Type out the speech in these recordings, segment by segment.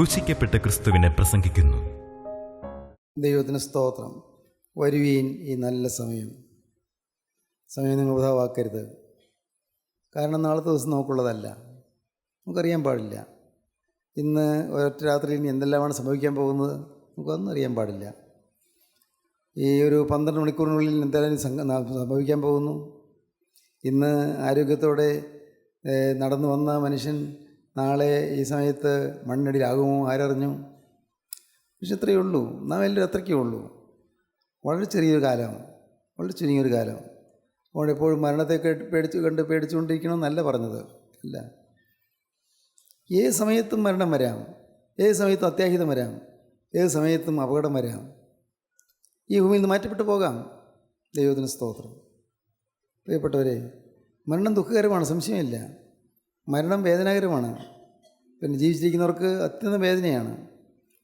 ക്രൂശിക്കപ്പെട്ട ക്രിസ്തുവിനെ പ്രസംഗിക്കുന്നു. ദൈവത്തിന് സ്തോത്രം. വരുവീൻ, ഈ നല്ല സമയം നിങ്ങൾ വൃഥാവാക്കരുത്. കാരണം നാളത്തെ ദിവസം നമുക്കുള്ളതല്ല, നമുക്കറിയാൻ പാടില്ല. ഇന്ന് ഒരൊറ്റ രാത്രിയിൽ ഇനി എന്തെല്ലാമാണ് സംഭവിക്കാൻ പോകുന്നത് നമുക്കൊന്നും അറിയാൻ പാടില്ല. ഈ ഒരു 12 മണിക്കൂറിനുള്ളിൽ എന്തെല്ലാം സംഭവിക്കാൻ പോകുന്നു. ഇന്ന് ആരോഗ്യത്തോടെ നടന്നു വന്ന മനുഷ്യൻ നാളെ ഈ സമയത്ത് മണ്ണിനടിയിലാകുമോ ആരറിഞ്ഞു? പക്ഷെ ഇത്രയേ ഉള്ളൂ, നാം എല്ലാവരും അത്രയ്ക്കേ ഉള്ളൂ. വളരെ ചെറിയൊരു കാലം, വളരെ ചുരുങ്ങിയൊരു കാലം. അതുകൊണ്ട് എപ്പോഴും മരണത്തെ പേടിച്ചുകൊണ്ടിരിക്കണമെന്നല്ല പറഞ്ഞത്. അല്ല, ഏത് സമയത്തും മരണം വരാം, ഏത് സമയത്തും അത്യാഹിതം വരാം, ഏത് സമയത്തും അപകടം വരാം. ഈ ഭൂമിയിൽ നിന്ന് മാറ്റപ്പെട്ടു പോകാം. ദൈവത്തിന് സ്തോത്രം. പ്രിയപ്പെട്ടവരെ, മരണം ദുഃഖകരമാണ്, സംശയമില്ല. മരണം വേദനാകരമാണ്. പിന്നെ ജീവിച്ചിരിക്കുന്നവർക്ക് അത്യന്തം വേദനയാണ്.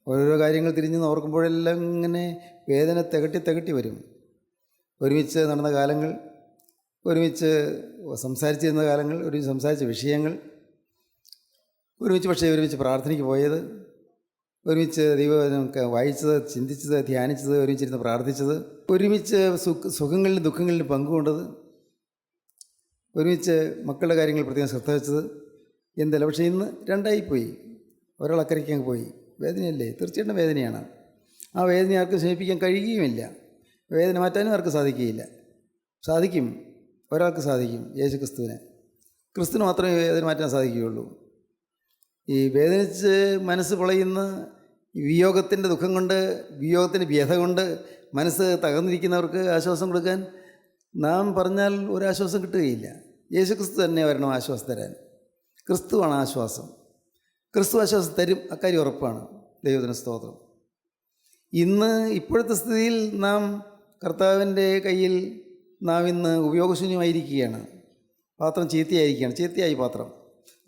ഓരോരോ കാര്യങ്ങൾ തിരിഞ്ഞ് ഓർക്കുമ്പോഴെല്ലാം ഇങ്ങനെ വേദന തികട്ടി വരും. ഒരുമിച്ച് നടന്ന കാലങ്ങൾ, ഒരുമിച്ച് സംസാരിച്ചിരുന്ന കാലങ്ങൾ, ഒരുമിച്ച് സംസാരിച്ച വിഷയങ്ങൾ, ഒരുമിച്ച് പ്രാർത്ഥനയ്ക്ക് പോയത്, ഒരുമിച്ച് ദൈവവചനം വായിച്ചത്, ചിന്തിച്ചത്, ധ്യാനിച്ചത്, ഒരുമിച്ചിരുന്ന് പ്രാർത്ഥിച്ചത്, ഒരുമിച്ച് സുഖങ്ങളിലും ദുഃഖങ്ങളിലും പങ്കുകൊണ്ടത്, ഒരുമിച്ച് മക്കളുടെ കാര്യങ്ങൾ പ്രത്യേകം ശ്രദ്ധ വെച്ചത്. എന്തല്ല, പക്ഷേ ഇന്ന് രണ്ടായിപ്പോയി. ഒരാൾ അക്കരയ്ക്ക് അങ്ങ് പോയി. വേദനയല്ലേ? തീർച്ചയായിട്ടും വേദനയാണ്. ആ വേദന ആർക്കും ശമിപ്പിക്കാൻ കഴിയുകയുമില്ല. വേദന മാറ്റാനും ആർക്കും സാധിക്കും. ഒരാൾക്ക് സാധിക്കും, യേശു ക്രിസ്തുവിന്. ക്രിസ്തുവിന് മാത്രമേ വേദന മാറ്റാൻ സാധിക്കുകയുള്ളൂ. ഈ വേദനിച്ച് മനസ്സ് പൊളയുന്ന വിയോഗത്തിൻ്റെ ദുഃഖം കൊണ്ട്, വിയോഗത്തിൻ്റെ വ്യഥ കൊണ്ട് മനസ്സ് തകർന്നിരിക്കുന്നവർക്ക് ആശ്വാസം കൊടുക്കാൻ നാം പറഞ്ഞാൽ ഒരാശ്വാസം കിട്ടുകയില്ല. യേശു ക്രിസ്തു തന്നെ വരണം ആശ്വാസം തരാൻ. ക്രിസ്തുവാണ് ആശ്വാസം. ക്രിസ്തു ആശ്വാസം തരും, അക്കാര്യം ഉറപ്പാണ്. ദൈവത്തിന് സ്തോത്രം. ഇപ്പോഴത്തെ സ്ഥിതിയിൽ നാം കർത്താവിൻ്റെ കയ്യിൽ നാം ഇന്ന് ഉപയോഗശൂന്യമായിരിക്കുകയാണ്. പാത്രം ചീത്തയായി പാത്രം.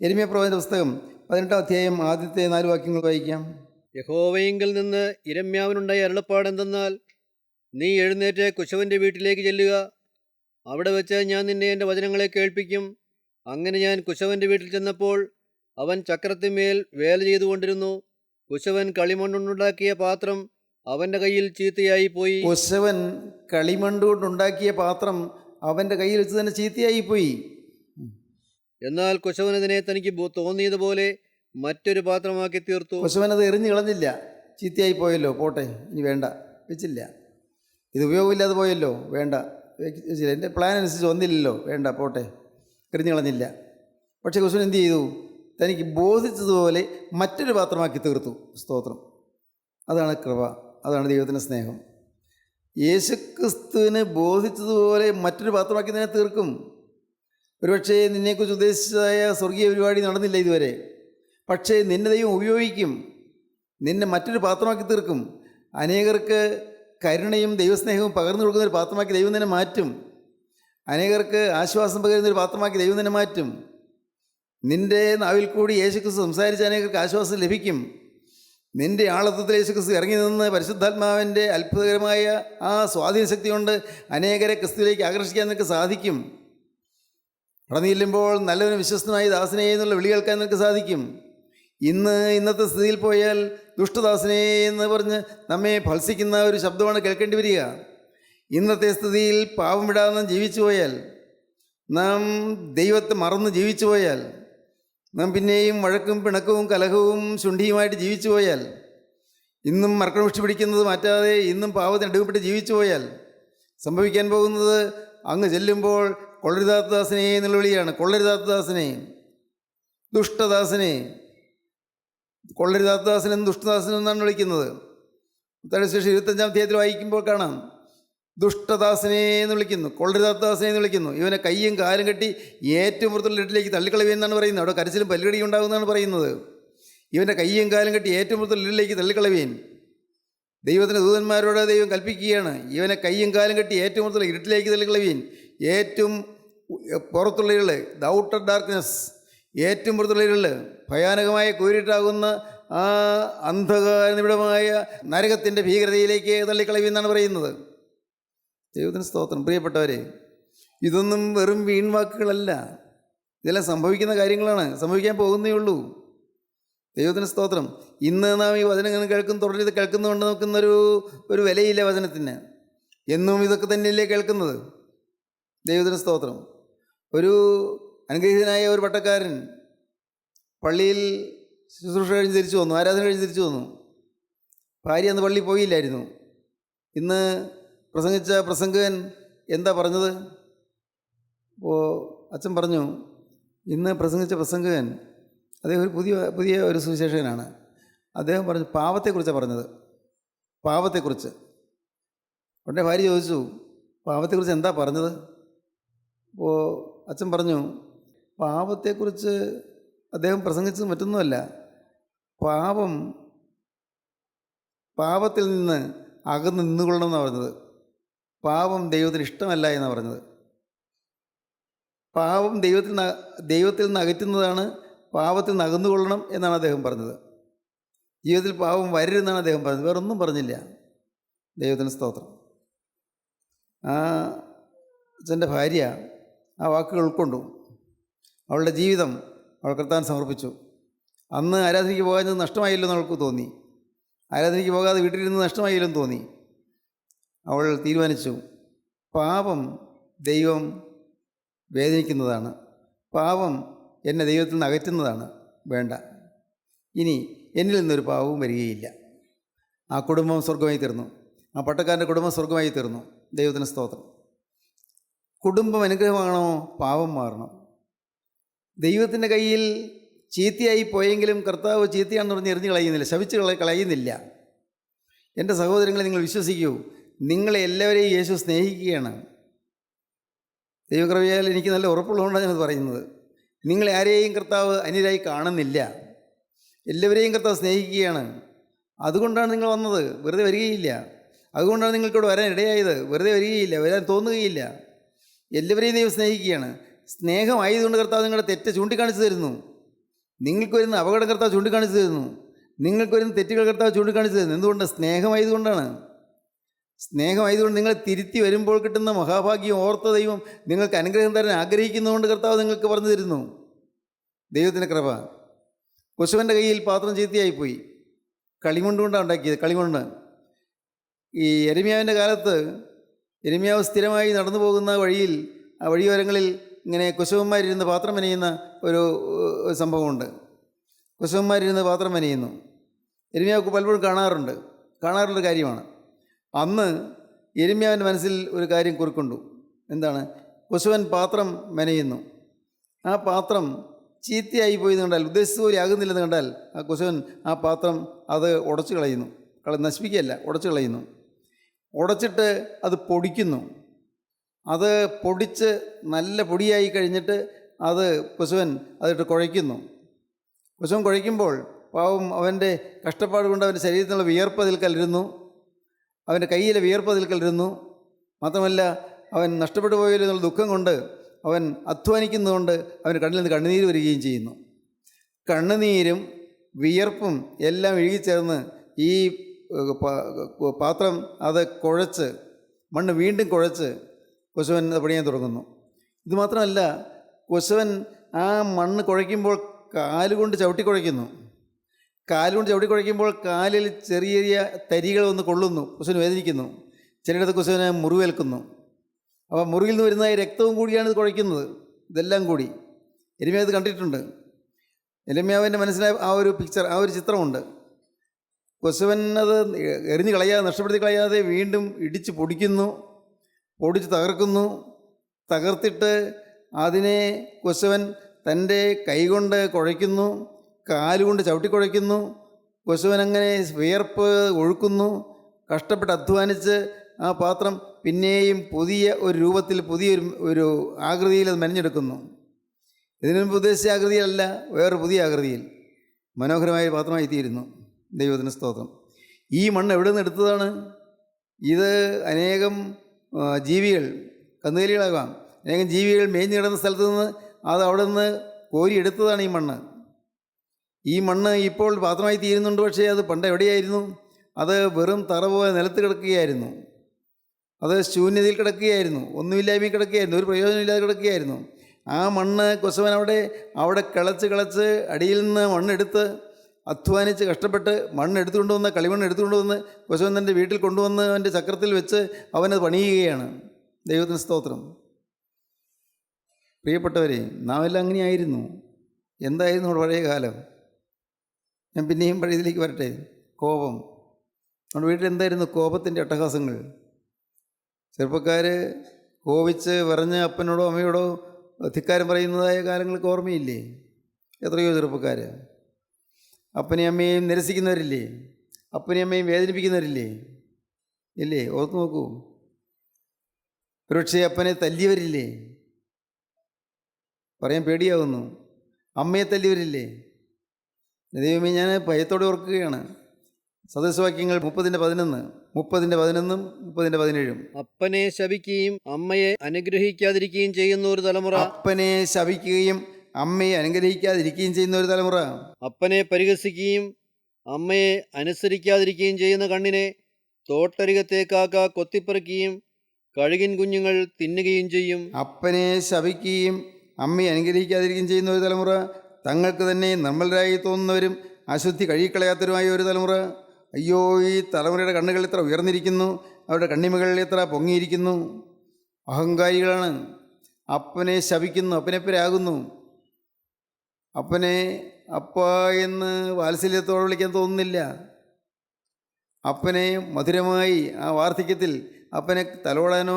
യെരമ്യാ പ്രവാചകന്റെ പുസ്തകം 18-ാം അധ്യായം ആദ്യത്തെ 4 വാക്യങ്ങൾ വായിക്കാം. യഹോവയിങ്കൽ നിന്ന് യിരെമ്യാവിനുണ്ടായ അരുളപ്പാടെന്തെന്നാൽ, നീ എഴുന്നേറ്റ് കുശവൻ്റെ വീട്ടിലേക്ക് ചെല്ലുക. അവിടെ വെച്ച് ഞാൻ നിന്നെ എൻ്റെ വചനങ്ങളെ കേൾപ്പിക്കും. അങ്ങനെ ഞാൻ കുശവൻ്റെ വീട്ടിൽ ചെന്നപ്പോൾ അവൻ ചക്രത്തിന്മേൽ വേല ചെയ്തുകൊണ്ടിരുന്നു. കുശവൻ കളിമണ്ണുണ്ടാക്കിയ പാത്രം അവൻ്റെ കയ്യിൽ ചീത്തയായി പോയി. കുശവൻ കളിമണ്ണുകൊണ്ടുണ്ടാക്കിയ പാത്രം അവൻ്റെ കയ്യിൽ വെച്ച് തന്നെ ചീത്തയായി പോയി. എന്നാൽ കുശവൻ അതിനെ തനിക്ക് തോന്നിയതുപോലെ മറ്റൊരു പാത്രമാക്കി തീർത്തു. കുശവൻ അത് എറിഞ്ഞു കളഞ്ഞില്ല. ചീത്തയായി പോയല്ലോ, പോട്ടെ, ഇനി വേണ്ട, വെച്ചില്ല. ഇത് ഉപയോഗമില്ലാതെ പോയല്ലോ, വേണ്ട, വെച്ചില്ല. എൻ്റെ പ്ലാൻ അനുസരിച്ച് വന്നില്ലല്ലോ, വേണ്ട, പോട്ടെ, എറിഞ്ഞു കളഞ്ഞില്ല. പക്ഷേ കുശവൻ എന്ത് ചെയ്തു? തനിക്ക് ബോധിച്ചതുപോലെ മറ്റൊരു പാത്രമാക്കി തീർത്തു. സ്തോത്രം. അതാണ് കൃപ, അതാണ് ദൈവത്തിൻ്റെ സ്നേഹം. യേശുക്രിസ്തുവിന് ബോധിച്ചതുപോലെ മറ്റൊരു പാത്രമാക്കി തന്നെ തീർക്കും. ഒരുപക്ഷേ നിന്നെക്കുറിച്ച് ഉദ്ദേശിച്ചതായ സ്വർഗീയ പരിപാടി നടന്നില്ല ഇതുവരെ, പക്ഷേ നിന്നെ ദൈവം ഉപയോഗിക്കും. നിന്നെ മറ്റൊരു പാത്രമാക്കി തീർക്കും. അനേകർക്ക് കരുണയും ദൈവസ്നേഹവും പകർന്നു കൊടുക്കുന്നൊരു പാത്രമാക്കി ദൈവം തന്നെ മാറ്റും. അനേകർക്ക് ആശ്വാസം പകരുന്നൊരു പാത്രമാക്കി ദൈവം തന്നെ മാറ്റും. നിൻ്റെ നാവിൽ കൂടി യേശുക്രിസ്തു സംസാരിച്ച് അനേകർക്ക് ആശ്വാസം ലഭിക്കും. നിൻ്റെ ആളത്വത്തിൽ യേശുക്രിസ്തു ഇറങ്ങി നിന്ന് പരിശുദ്ധാത്മാവിൻ്റെ അത്ഭുതകരമായ ആ സ്വാധീന ശക്തി കൊണ്ട് അനേകരെ ക്രിസ്തുവിലേക്ക് ആകർഷിക്കാൻ നിനക്ക് സാധിക്കും. കടന്നു ചെല്ലുമ്പോൾ നല്ലവനും വിശ്വസ്തനായ ദാസനെ എന്നുള്ള വിളി കേൾക്കാൻ നിനക്ക് സാധിക്കും. ഇന്നത്തെ സ്ഥിതിയിൽ പോയാൽ ദുഷ്ടദാസനെ എന്ന് പറഞ്ഞ് നമ്മെ ഭത്സിക്കുന്ന ഒരു ശബ്ദമാണ് കേൾക്കേണ്ടി വരിക. ഇന്നത്തെ സ്ഥിതിയിൽ പാപം വിടാതെ നാം ജീവിച്ചു പോയാൽ, നാം ദൈവത്തെ മറന്ന് ജീവിച്ചു പോയാൽ, നാം പിന്നെയും വഴക്കും പിണക്കവും കലഹവും ശുണ്ഠിയുമായിട്ട് ജീവിച്ചു പോയാൽ, ഇന്നും മർക്കടമുഷ്ടി പിടിക്കുന്നത് മാറ്റാതെ ഇന്നും പാപത്തിന് അടിമപ്പെട്ട് ജീവിച്ചു പോയാൽ സംഭവിക്കാൻ പോകുന്നത്, അങ്ങ് ചെല്ലുമ്പോൾ കൊള്ളരുതാത്ത ദാസനെ എന്നുള്ള വിളിയാണ്. കൊള്ളരുതാത്ത ദാസനെ, ദുഷ്ടദാസനെ. കൊള്ളരുതാത്ത ദാസനെന്ന് ദുഷ്ടദാസനെന്നാണ് വിളിക്കുന്നത്. മത്തായി 25-ാം അധ്യായത്തിൽ വായിക്കുമ്പോൾ കാണാം, ദുഷ്ടദാസനെ എന്ന് വിളിക്കുന്നു, കൊള്ളരുതാത്ത ദാസനെ എന്ന് വിളിക്കുന്നു. ഇവനെ കയ്യും കാലും കെട്ടി ഏറ്റവും പുറത്തുള്ള ഇടത്തിലേക്ക് തള്ളിക്കളയുമെന്നാണ് പറയുന്നത്. അവിടെ കരച്ചിലും പല്ലുകടിയും ഉണ്ടാകുമെന്നാണ് പറയുന്നത്. ഇവൻ്റെ കയ്യും കാലും കെട്ടി ഏറ്റവും പുറത്തുള്ള ഇടത്തിലേക്ക് തള്ളിക്കളയുവേൻ ദൈവത്തിൻ്റെ ദൂതന്മാരോട് ദൈവം കൽപ്പിക്കുകയാണ്. ഇവനെ കയ്യും കാലും കെട്ടി ഏറ്റവും പുറത്തുള്ള ഇരുട്ടിലേക്ക് തള്ളിക്കളയുവേൻ. ഏറ്റവും പുറത്തുള്ള ഇരുള്, ദ ഔട്ടർ ഡാർക്ക്നെസ്, ഏറ്റവും പുറത്തുള്ള ഇരുള്, ഭയാനകമായ കൂരിട്ടാകുന്ന ആ അന്ധകാര നിബിഡമായ നരകത്തിൻ്റെ ഭീകരതയിലേക്ക് തള്ളിക്കളയുമെന്നാണ് പറയുന്നത്. ദൈവത്തിന് സ്തോത്രം. പ്രിയപ്പെട്ടവരെ, ഇതൊന്നും വെറും വീൺവാക്കുകളല്ല, ഇതെല്ലാം സംഭവിക്കുന്ന കാര്യങ്ങളാണ്, സംഭവിക്കാൻ പോകുന്നേ ഉള്ളൂ. ദൈവത്തിന് സ്തോത്രം. ഇന്ന് നാം ഈ വചനം ഇങ്ങനെ തുടർന്ന് കേൾക്കുന്നതുകൊണ്ട് ഒരു വിലയില്ല വചനത്തിന്. എന്നും ഇതൊക്കെ തന്നെയല്ലേ കേൾക്കുന്നത്. ദൈവത്തിന് സ്തോത്രം. ഒരു അനുഗ്രഹീതനായ ഒരു പട്ടക്കാരൻ പള്ളിയിൽ ശുശ്രൂഷ കഴിഞ്ഞ് തിരിച്ചു വന്നു, ആരാധന കഴിഞ്ഞ് തിരിച്ചു വന്നു. ഭാര്യ അന്ന് പള്ളിയിൽ പോയില്ലായിരുന്നു. ഇന്ന് പ്രസംഗിച്ച പ്രസംഗകൻ എന്താ പറഞ്ഞത്? അപ്പോൾ അച്ഛൻ പറഞ്ഞു, ഇന്ന് പ്രസംഗിച്ച പ്രസംഗകൻ അദ്ദേഹം ഒരു പുതിയ ഒരു സുവിശേഷകനാണ്. അദ്ദേഹം പറഞ്ഞു പാപത്തെക്കുറിച്ചാണ് പറഞ്ഞത്, പാപത്തെക്കുറിച്ച്. ഉടനെ ഭാര്യ ചോദിച്ചു, പാപത്തെക്കുറിച്ച് എന്താ പറഞ്ഞത്? അപ്പോൾ അച്ഛൻ പറഞ്ഞു, പാപത്തെക്കുറിച്ച് അദ്ദേഹം പ്രസംഗിച്ചത് മറ്റൊന്നുമല്ല, പാപത്തിൽ നിന്ന് അകന്ന് നിന്നുകൊള്ളണം എന്നാണ് പറഞ്ഞത്. പാപം ദൈവത്തിന് ഇഷ്ടമല്ല എന്നാണ് പറഞ്ഞത്. പാപം ദൈവത്തിൽ നിന്ന് അകറ്റുന്നതാണ്, പാപത്തിൽ നിന്ന് അകന്നുകൊള്ളണം എന്നാണ് അദ്ദേഹം പറഞ്ഞത്. ജീവിതത്തിൽ പാപം വരരുതെന്നാണ് അദ്ദേഹം പറഞ്ഞത്, വേറൊന്നും പറഞ്ഞില്ല. ദൈവത്തിന് സ്തോത്രം. ആ അച്ഛൻ്റെ ഭാര്യ ആ വാക്കുകൾ ഉൾക്കൊണ്ടു. അവളുടെ ജീവിതം അവൾ കർത്താവിന് സമർപ്പിച്ചു. അന്ന് ആരാധനയ്ക്ക് പോകാഞ്ഞത് നഷ്ടമായില്ലെന്ന് അവൾക്ക് തോന്നി. ആരാധനയ്ക്ക് പോകാതെ വീട്ടിലിരുന്ന് നഷ്ടമായില്ലെന്ന് തോന്നി. അവൾ തീരുമാനിച്ചു, പാപം ദൈവം വേദനിക്കുന്നതാണ്, പാപം എന്നെ ദൈവത്തിൽ നിന്ന് അകറ്റുന്നതാണ്, വേണ്ട, ഇനി എന്നിൽ നിന്നൊരു പാപവും വരികയില്ല. ആ കുടുംബം സ്വർഗമായി തീർന്നു. ആ പട്ടക്കാരൻ്റെ കുടുംബം സ്വർഗമായി തീർന്നു. ദൈവത്തിന് സ്തോത്രം. കുടുംബം അനുഗ്രഹമാണോ? പാപം മാറണം. ദൈവത്തിൻ്റെ കയ്യിൽ ചീത്തയായി പോയെങ്കിലും കർത്താവ് ചീത്തയാണെന്ന് പറഞ്ഞ് എറിഞ്ഞ് കളയുന്നില്ല, ശപിച്ച് കളയുന്നില്ല. എൻ്റെ സഹോദരങ്ങളെ, നിങ്ങൾ വിശ്വസിക്കൂ, നിങ്ങളെ എല്ലാവരെയും യേശു സ്നേഹിക്കുകയാണ്. ദൈവകൃപയാൽ എനിക്ക് നല്ല ഉറപ്പുള്ളതുകൊണ്ടാണ് ഞാനത് പറയുന്നത്. നിങ്ങളെ ആരെയും കർത്താവ് അന്യരായി കാണുന്നില്ല, എല്ലാവരെയും കർത്താവ് സ്നേഹിക്കുകയാണ്. അതുകൊണ്ടാണ് നിങ്ങൾ വന്നത്, വെറുതെ വരികയില്ല. അതുകൊണ്ടാണ് നിങ്ങൾക്കിവിടെ വരാൻ ഇടയായത്, വെറുതെ വരികയില്ല, വരാൻ തോന്നുകയില്ല. എല്ലാവരെയും ദൈവം സ്നേഹിക്കുകയാണ്. സ്നേഹമായതുകൊണ്ട് കർത്താവ് നിങ്ങളുടെ തെറ്റ് ചൂണ്ടിക്കാണിച്ചു തരുന്നു. നിങ്ങൾക്ക് വരുന്ന അപകടം കർത്താവ് ചൂണ്ടിക്കാണിച്ചു തരുന്നു. നിങ്ങൾക്ക് വരുന്ന തെറ്റുകൾ കർത്താവ് ചൂണ്ടിക്കാണിച്ചു തരുന്നു. എന്തുകൊണ്ട്? സ്നേഹമായതുകൊണ്ടാണ്. സ്നേഹമായതുകൊണ്ട് നിങ്ങൾ തിരുത്തി വരുമ്പോൾ കിട്ടുന്ന മഹാഭാഗ്യം ഓർത്ത ദൈവം നിങ്ങൾക്ക് അനുഗ്രഹം തരാൻ ആഗ്രഹിക്കുന്നതുകൊണ്ട് കർത്താവ് നിങ്ങൾക്ക് പറഞ്ഞു തരുന്നു. ദൈവത്തിൻ്റെ കൃപ. കൊശവൻ്റെ കയ്യിൽ പാത്രം ചീത്തയായിപ്പോയി. കളിമണ്ണുകൊണ്ടാണ് ഉണ്ടാക്കിയത്, കളിമണ്ണ്. ഈ യെരമ്യാവിൻ്റെ കാലത്ത് യെരമ്യാവ് സ്ഥിരമായി നടന്നു പോകുന്ന വഴിയിൽ, ആ വഴിയോരങ്ങളിൽ ഇങ്ങനെ കുശവന്മാരിരുന്ന് പാത്രം മെനയുന്ന ഒരു സംഭവമുണ്ട്. കുശവന്മാരിരുന്ന് പാത്രം മെനയുന്നു. യെരമ്യാവ് പലപ്പോഴും കാണാറുള്ള കാര്യമാണ്. അന്ന് യെരമ്യാവിൻ്റെ മനസ്സിൽ ഒരു കാര്യം കുറിക്കൊണ്ടു. എന്താണ്? കുശവൻ പാത്രം മെനയുന്നു. ആ പാത്രം ചീത്തയായി പോയെന്ന് കണ്ടാൽ, ഉദ്ദേശിച്ചതുപോലെ ആകുന്നില്ലെന്ന് കണ്ടാൽ, ആ കുശവൻ ആ പാത്രം അത് ഉടച്ചു കളയുന്നു. നശിപ്പിക്കുകയല്ല, ഉടച്ചു കളയുന്നു. ഉടച്ചിട്ട് അത് പൊടിക്കുന്നു. അത് പൊടിച്ച് നല്ല പൊടിയായി കഴിഞ്ഞിട്ട് അത് കുശവൻ അതിട്ട് കുഴയ്ക്കുന്നു. കുശവൻ കുഴയ്ക്കുമ്പോൾ പാവം അവൻ്റെ കഷ്ടപ്പാട് കൊണ്ട് അവൻ്റെ ശരീരത്തിലുള്ള വിയർപ്പ് അതിൽ കലരുന്നു, അവൻ്റെ കയ്യിലെ വിയർപ്പ് അതിൽ കലരുന്നു. മാത്രമല്ല, അവൻ നഷ്ടപ്പെട്ടു പോയല്ലോ എന്നുള്ള ദുഃഖം കൊണ്ട് അവൻ അധ്വാനിക്കുന്നതുകൊണ്ട് അവൻ്റെ കണ്ണിൽ നിന്ന് കണ്ണുനീര് വരികയും ചെയ്യുന്നു. കണ്ണുനീരും വിയർപ്പും എല്ലാം ഇഴുകിച്ചേർന്ന് ഈ പാത്രം അത് കുഴച്ച്, മണ്ണ് വീണ്ടും കുഴച്ച് കുശവൻ അത് പണിയാൻ തുടങ്ങുന്നു. ഇതുമാത്രമല്ല, കുശവൻ ആ മണ്ണ് കുഴയ്ക്കുമ്പോൾ കാലുകൊണ്ട് ചവിട്ടി കുഴയ്ക്കുന്നു. കാലുകൊണ്ട് ചവിട്ടി കുഴയ്ക്കുമ്പോൾ കാലിൽ ചെറിയ ചെറിയ തരികൾ ഒന്ന് കൊള്ളുന്നു. കുശവൻ വേദനിക്കുന്നു. ചിലയിടത്ത് കുശവന് മുറിവേൽക്കുന്നു. അപ്പോൾ മുറിയിൽ നിന്ന് വരുന്ന രക്തവും കൂടിയാണ് ഇത് കുഴയ്ക്കുന്നത്. ഇതെല്ലാം കൂടി യെരമ്യാവ് ഇത് കണ്ടിട്ടുണ്ട്. യെരമ്യാവിൻ്റെ മനസ്സിലായ ആ ഒരു പിക്ചർ, ആ ഒരു ചിത്രമുണ്ട്. കുശവൻ അത് എറിഞ്ഞ് കളയാതെ, നഷ്ടപ്പെടുത്തി കളയാതെ വീണ്ടും ഇടിച്ച് പൊടിക്കുന്നു, പൊടിച്ച് തകർക്കുന്നു. തകർത്തിട്ട് അതിനെ കുശവൻ തൻ്റെ കൈകൊണ്ട് കുഴയ്ക്കുന്നു, കാലുകൊണ്ട് ചവിട്ടി കുഴയ്ക്കുന്നു. കുശവൻ അങ്ങനെ വിയർപ്പ് ഒഴുക്കുന്നു. കഷ്ടപ്പെട്ട് അധ്വാനിച്ച് ആ പാത്രം പിന്നെയും പുതിയ ഒരു രൂപത്തിൽ, പുതിയൊരു ആകൃതിയിൽ അത് മെനഞ്ഞെടുക്കുന്നു. ഇതിനു മുമ്പ് ഉദ്ദേശിച്ച ആകൃതിയിലല്ല, വേറൊരു പുതിയ ആകൃതിയിൽ മനോഹരമായ പാത്രമായി തീരുന്നു. ദൈവത്തിന് സ്തോത്രം. ഈ മണ്ണ് എവിടെ നിന്ന് എടുത്തതാണ്? ഇത് അനേകം ജീവികൾ, കന്നുകാലികളാകാം, അനേകം ജീവികൾ മേഞ്ഞു കിടന്ന സ്ഥലത്ത് നിന്ന് അവിടെ നിന്ന് കോരി എടുത്തതാണ് ഈ മണ്ണ്. ഈ മണ്ണ് ഇപ്പോൾ പാത്രമായി തീരുന്നുണ്ട്. പക്ഷേ അത് പണ്ട് എവിടെയായിരുന്നു? അത് വെറും തറ പോലെ നിലത്ത് കിടക്കുകയായിരുന്നു. അത് ശൂന്യതയിൽ കിടക്കുകയായിരുന്നു, ഒന്നുമില്ലായ്മ കിടക്കുകയായിരുന്നു, ഒരു പ്രയോജനമില്ലാതെ കിടക്കുകയായിരുന്നു. ആ മണ്ണ് കുശവൻ അവിടെ കിളച്ച് അടിയിൽ നിന്ന് മണ്ണെടുത്ത് അധ്വാനിച്ച് കഷ്ടപ്പെട്ട് മണ്ണ് എടുത്തുകൊണ്ട് വന്ന് കളിമണ്ണ് എടുത്തുകൊണ്ട് വന്ന് കുശവൻ തൻ്റെ വീട്ടിൽ കൊണ്ടുവന്ന് അവൻ്റെ ചക്രത്തിൽ വെച്ച് അവനത് പണിയുകയാണ്. ദൈവത്തിന് സ്തോത്രം. പ്രിയപ്പെട്ടവരെ, നാം എല്ലാം അങ്ങനെയായിരുന്നു. എന്തായിരുന്നു നമ്മുടെ പഴയ കാലം? ഞാൻ പിന്നെയും പഴയതിലേക്ക് വരട്ടെ. കോപം. നമ്മുടെ വീട്ടിൽ എന്തായിരുന്നു കോപത്തിൻ്റെ അട്ടഹാസങ്ങൾ? ചെറുപ്പക്കാർ കോപിച്ച് പറഞ്ഞ് അപ്പനോടോ അമ്മയോടോ ധിക്കാരം പറയുന്നതായ കാലങ്ങൾക്ക് ഓർമ്മയില്ലേ? എത്രയോ ചെറുപ്പക്കാർ അപ്പനെയും അമ്മയെയും നിരസിക്കുന്നവരില്ലേ? അപ്പനെയും അമ്മയും വേദനിപ്പിക്കുന്നവരില്ലേ? ഇല്ലേ? ഓർത്ത് നോക്കൂ. ഒരുപക്ഷെ അപ്പനെ തല്ലിയവരില്ലേ? പറയാൻ പേടിയാവുന്നു. അമ്മയെ തല്ലിയവരില്ലേ? ദൈവമേ, ഞാൻ ഭയത്തോടെ ഓർക്കുകയാണ്. സദൃശവാക്യങ്ങൾ 30:11, 30:11, 30:17. അപ്പനെ ശപിക്കുകയും അമ്മയെ അനുഗ്രഹിക്കാതിരിക്കുകയും ചെയ്യുന്ന ഒരു തലമുറ. അപ്പനെ ശപിക്കുകയും അമ്മയെ അനുഗ്രഹിക്കാതിരിക്കുകയും ചെയ്യുന്ന ഒരു തലമുറ. അപ്പനെ പരിഹസിക്കുകയും അമ്മയെ അനുസരിക്കാതിരിക്കുകയും ചെയ്യുന്ന കണ്ണിനെ തോട്ടരികത്തെ കാക്ക കൊത്തിപ്പറിക്കുകയും കഴുകിൻ കുഞ്ഞുങ്ങൾ തിന്നുകയും ചെയ്യും. അപ്പനെ ശപിക്കുകയും അമ്മയെ അനുഗ്രഹിക്കാതിരിക്കുകയും ചെയ്യുന്ന ഒരു തലമുറ. തങ്ങൾക്ക് തന്നെ നിർമ്മലരായി തോന്നുന്നവരും അശുദ്ധി കഴുകിക്കളയാത്തവരുമായ ഒരു തലമുറ. അയ്യോ, ഈ തലമുറയുടെ കണ്ണുകൾ എത്ര ഉയർന്നിരിക്കുന്നു, അവരുടെ കണ്ണിമകൾ എത്ര പൊങ്ങിയിരിക്കുന്നു. അഹങ്കാരികളാണ്. അപ്പനെ ശപിക്കുന്നു, അപ്പനെപ്പരാകുന്നു. അപ്പനെ അപ്പ എന്ന് വാത്സല്യത്തോടെ വിളിക്കാൻ തോന്നുന്നില്ല. അപ്പനെ മധുരമായി ആ വാർദ്ധക്യത്തിൽ അപ്പനെ തലോടാനോ